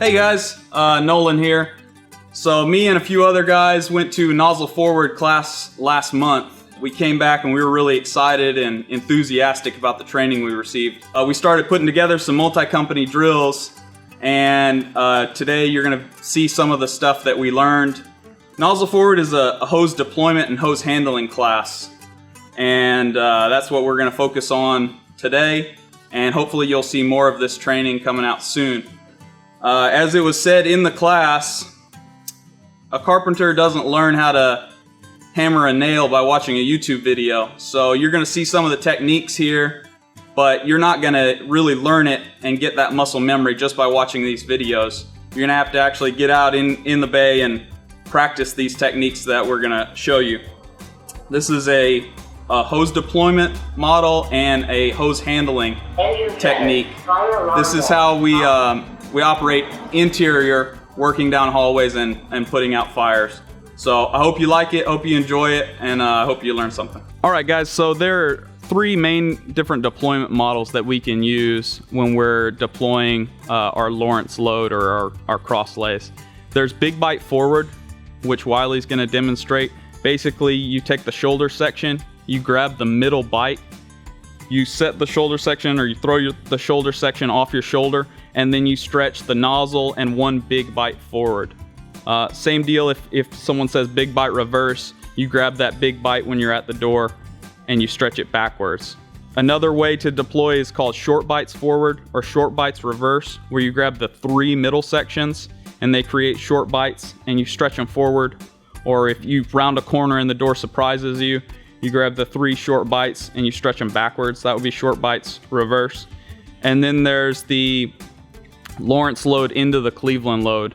Hey guys, Nolan here. So me and a few other guys went to Nozzle Forward class last month. We came back and we were really excited and enthusiastic about the training we received. We started putting together some multi-company drills, and today you're going to see some of the stuff that we learned. Nozzle Forward is a hose deployment and hose handling class, and that's what we're going to focus on today, and hopefully you'll see more of this training coming out soon. As it was said in the class, a carpenter doesn't learn how to hammer a nail by watching a YouTube video. So you're going to see some of the techniques here, but you're not going to really learn it and get that muscle memory just by watching these videos. You're going to actually get out in the bay and practice these techniques that we're going to show you. This is a hose deployment model and a hose handling technique. This is how we operate interior, working down hallways and putting out fires. So I hope you like it, hope you enjoy it, and I hope you learn something. All right guys, so there are three main different deployment models that we can use when we're deploying our Lawrence load or our cross lays. There's big bite forward, which Wiley's gonna demonstrate. Basically, you take the shoulder section, you grab the middle bite, you set the shoulder section, or you throw the shoulder section off your shoulder, and then you stretch the nozzle and one big bite forward. Same deal if someone says big bite reverse, you grab that big bite when you're at the door and you stretch it backwards. Another way to deploy is called short bites forward or short bites reverse, where you grab the three middle sections and they create short bites and you stretch them forward. Or if you round a corner and the door surprises you, you grab the three short bites and you stretch them backwards. That would be short bites reverse. And then there's the Lawrence load into the Cleveland load.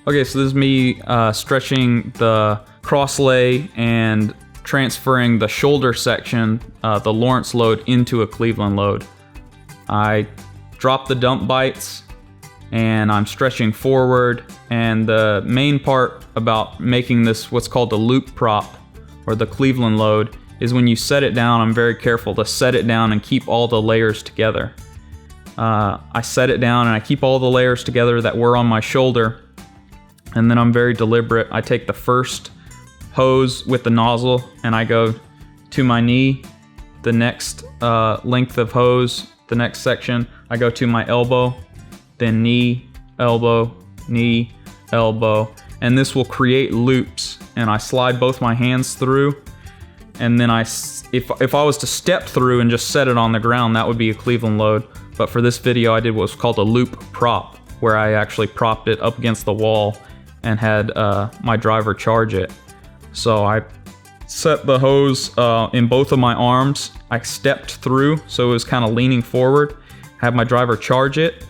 Okay, so this is me stretching the cross lay and transferring the shoulder section, the Lawrence load, into a Cleveland load. I drop the dump bites and I'm stretching forward, and the main part about making this what's called the loop prop or the Cleveland load is when you set it down, I'm very careful to set it down and keep all the layers together. I set it down and I keep all the layers together that were on my shoulder, and then I'm very deliberate. I take the first hose with the nozzle and I go to my knee. The next length of hose, the next section, I go to my elbow, then knee, elbow, and this will create loops, and I slide both my hands through, and then if I was to step through and just set it on the ground, that would be a Cleveland load. But for this video, I did what's called a loop prop, where I actually propped it up against the wall and had my driver charge it. So I set the hose in both of my arms. I stepped through, so it was kind of leaning forward, had my driver charge it.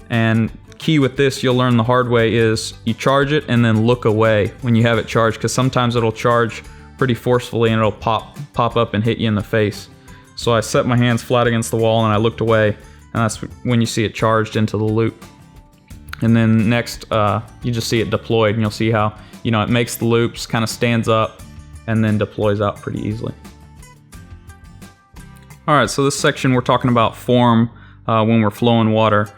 And key with this, you'll learn the hard way, is you charge it and then look away when you have it charged, because sometimes it'll charge pretty forcefully and it'll pop up and hit you in the face. So I set my hands flat against the wall and I looked away, and that's when you see it charged into the loop. And then next, you just see it deployed, and you'll see how, it makes the loops, kind of stands up, and then deploys out pretty easily. All right, so this section we're talking about form when we're flowing water.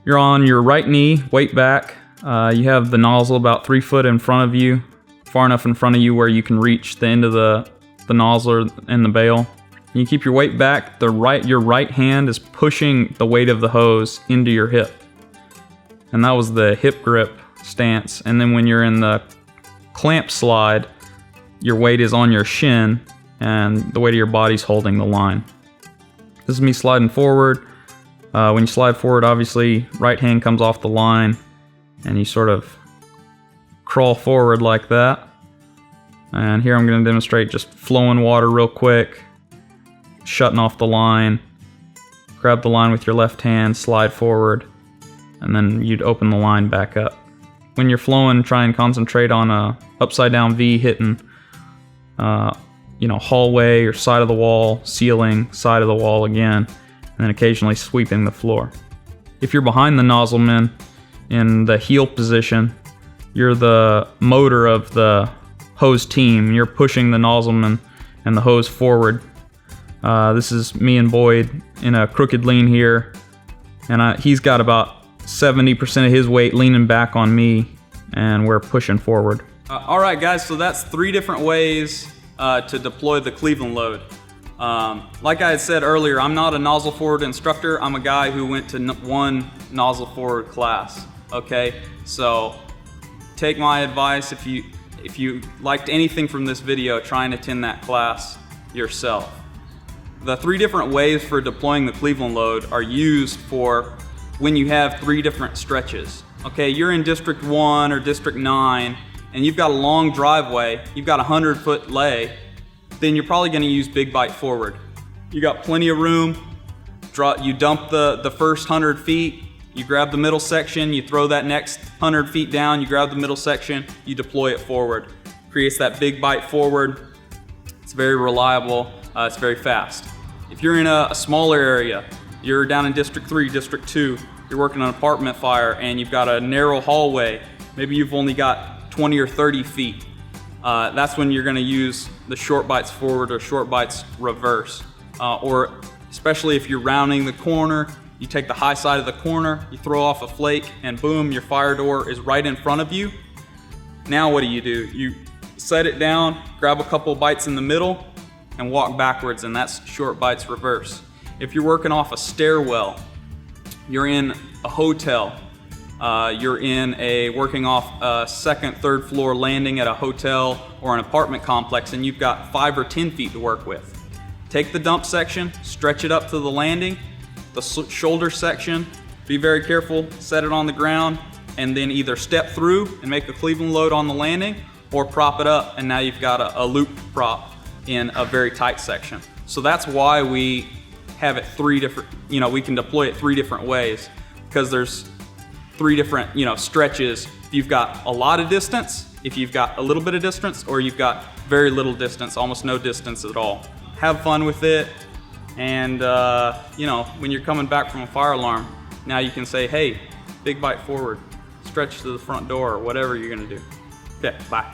You're on your right knee, weight back. You have the nozzle about 3 foot in front of you, far enough in front of you where you can reach the end of the nozzle and the bail. You keep your weight back. Your right hand is pushing the weight of the hose into your hip. And that was the hip grip stance. And then when you're in the clamp slide, your weight is on your shin and the weight of your body's holding the line. This is me sliding forward. When you slide forward, obviously, right hand comes off the line and you sort of crawl forward like that. And here I'm going to demonstrate just flowing water real quick, shutting off the line. Grab the line with your left hand, slide forward, and then you'd open the line back up. When you're flowing, try and concentrate on a upside down V hitting, hallway or side of the wall, ceiling, side of the wall again, and then occasionally sweeping the floor. If you're behind the nozzleman in the heel position, you're the motor of the hose team. You're pushing the nozzleman and the hose forward. This is me and Boyd in a crooked lean here, and he's got about 70% of his weight leaning back on me, and we're pushing forward. All right, guys, so that's 3 different ways to deploy the Cleveland load. Like I had said earlier, I'm not a nozzle forward instructor. I'm a guy who went to one nozzle forward class. Okay, so take my advice. If you liked anything from this video, try and attend that class yourself. The 3 different ways for deploying the Cleveland load are used for when you have 3 different stretches. Okay, you're in District 1 or District 9, and you've got a long driveway, you've got a 100-foot lay, then you're probably gonna use big bite forward. You got plenty of room, you dump the first 100 feet, you grab the middle section, you throw that next 100 feet down, you grab the middle section, you deploy it forward. Creates that big bite forward. It's very reliable, it's very fast. If you're in a smaller area, you're down in District 3, District 2, you're working on an apartment fire and you've got a narrow hallway, maybe you've only got 20 or 30 feet. That's when you're gonna use the short bites forward or short bites reverse. Or especially if you're rounding the corner, you take the high side of the corner, you throw off a flake, and boom, your fire door is right in front of you. Now what do? You set it down, grab a couple bites in the middle, and walk backwards, and that's short bites reverse. If you're working off a stairwell, you're in a hotel, you're working off a 2nd, 3rd floor landing at a hotel or an apartment complex, and you've got 5 or 10 feet to work with. Take the dump section, stretch it up to the landing, the shoulder section, be very careful, set it on the ground, and then either step through and make a Cleveland load on the landing, or prop it up, and now you've got a loop prop in a very tight section. So that's why we have it 3 different, we can deploy it 3 different ways, because there's 3 different, stretches. If you've got a lot of distance, if you've got a little bit of distance, or you've got very little distance, almost no distance at all. Have fun with it, and when you're coming back from a fire alarm, now you can say, hey, big bite forward, stretch to the front door, or whatever you're gonna do. Okay, bye.